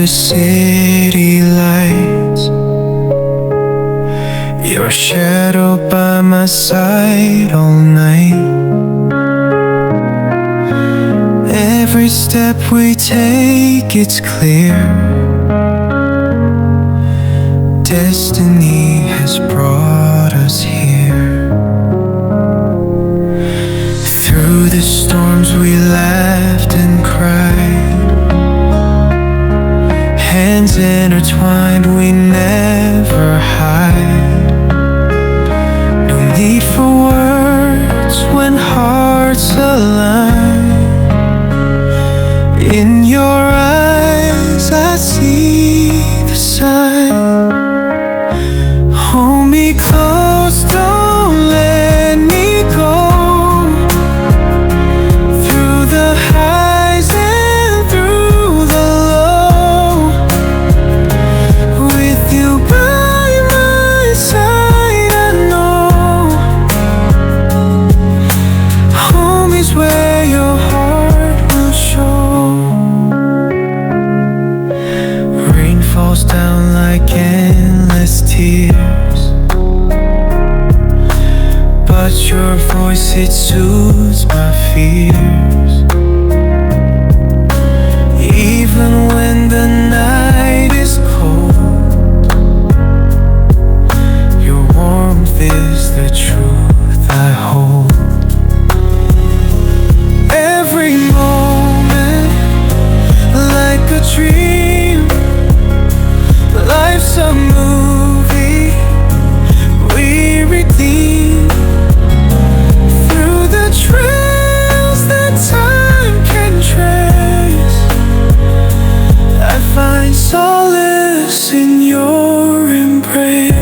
the city lights, your shadow by my side all night. Every step we take, it's clear. Destiny has brought us here. Through the storms we laughed and cried, hands intertwined, we never hide. No need for words when hearts align. In your eyes I see the sign. Hold me close, don't let me go. Through the highs and through the low, with you by my side, I know home is where your heart will show. Rain falls down like endless tears, but your voice, it soothes my fears. Even when the night is cold, your warmth is the truth I hold. Every moment like a dream, life's a movie we redeem. Through the trails that time can trace, I find solace in your embrace.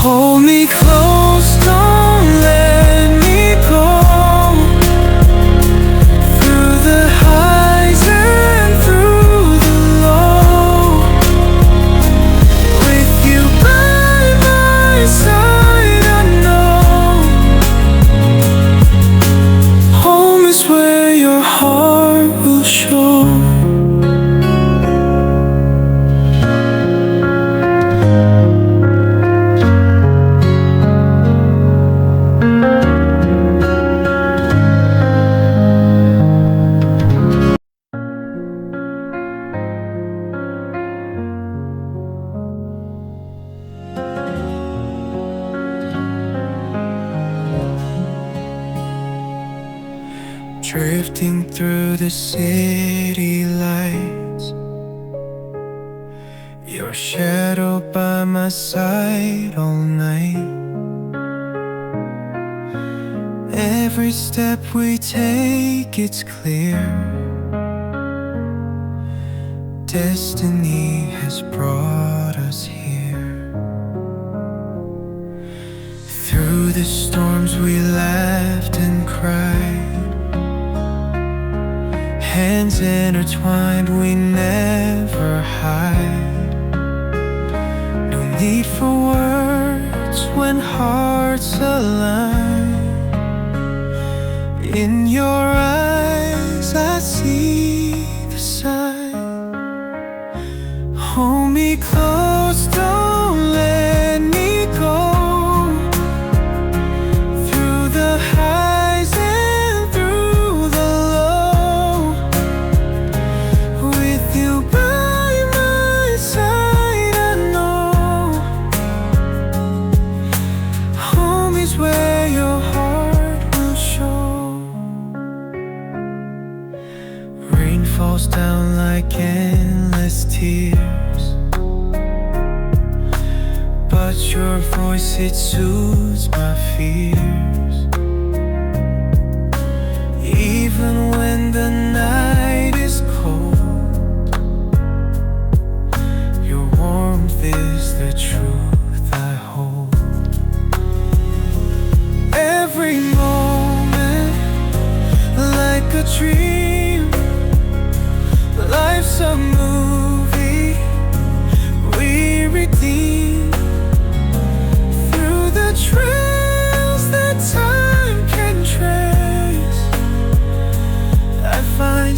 Hold me close, don't let me go. Through the highs and through the low, with you by my side, I know home is where your heart will show. Drifting through the city lights, your shadow by my side all night. Every step we take, it's clear. Destiny has brought us here. Through the storms we laughed and cried, hands intertwined, we never hide. No need for words when hearts align. In your eyes I see the sign. Hold me close, don't let me go. Through the highs and through the low, with you by my side, I know home is where your heart will show. Rain falls down like endless tears, but your voice, it soothes my fears. Even when the night is cold, your warmth is the truth I hold. Every moment like a dream, life's a movie we redeem. Through the trails that time can trace, I find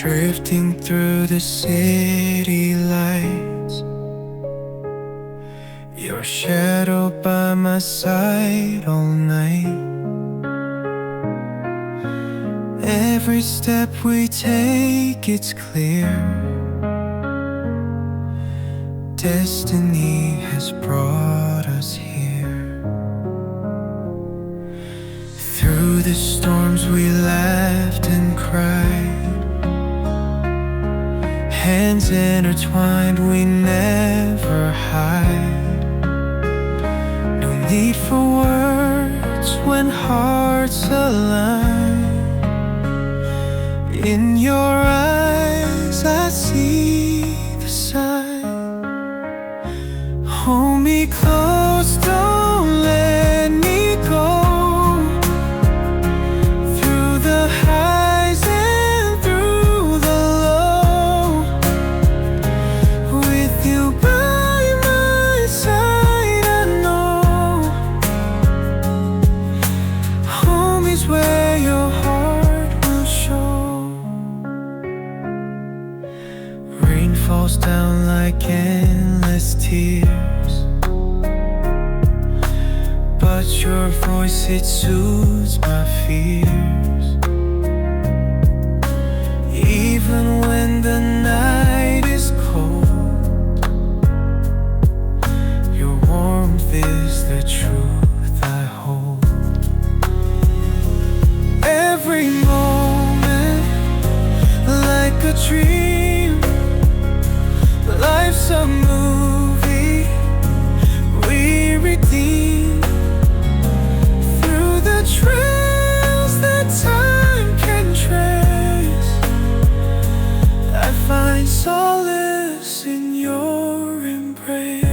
Drifting through the city lights, your shadow by my side all night. Every step we take, it's clear. Destiny has brought us here. Through the storms we laughed and cried, hands intertwined, we never hide. No need for words when hearts align. In your eyes I see the sign. Hold me close, don't let me go. Through the highs and through the low, with you by my side, I know home is where your heart will show. Rain falls down like endless tears, but your voice, it soothes my fears. Even when the night is cold, your warmth is the truth I hold. Every moment like a dream, life's a movie we redeem. Through the trails that time can trace, I find solace in your embrace.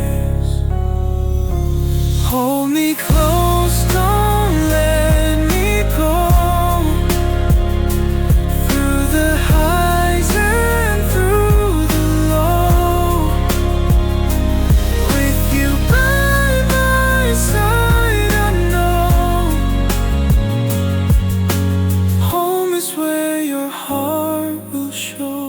Hold me close, don't let me go. Through the highs and through the low, with you by my side, I know home is where your heart will show.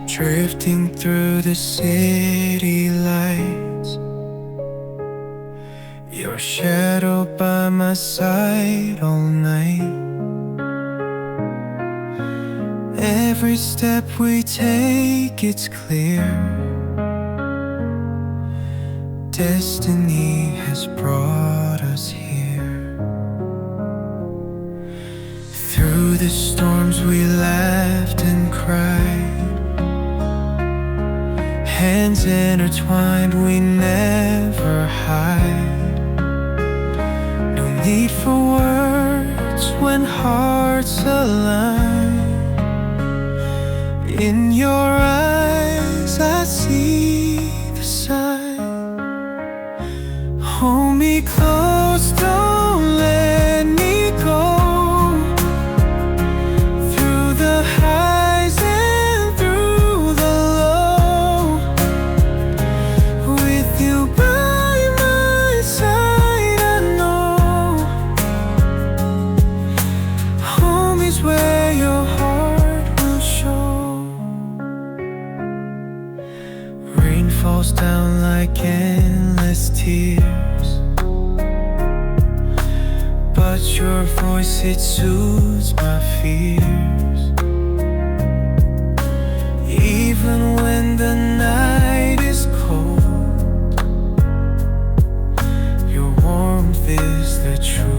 Drifting through the city lights, your shadow by my side all night. Every step we take, it's clear. Destiny has brought us here. Through the storms we laughed and cried, hands intertwined, we never hide. No need for words when hearts align. In your eyes I see the sign. Hold me close, don't let me go. Through the highs and through the low, with you by my side, I know home is where your heart will show. Rain falls down like endless tears, but your voice, it soothes my fears. Even when the night is cold, your warmth is the truth.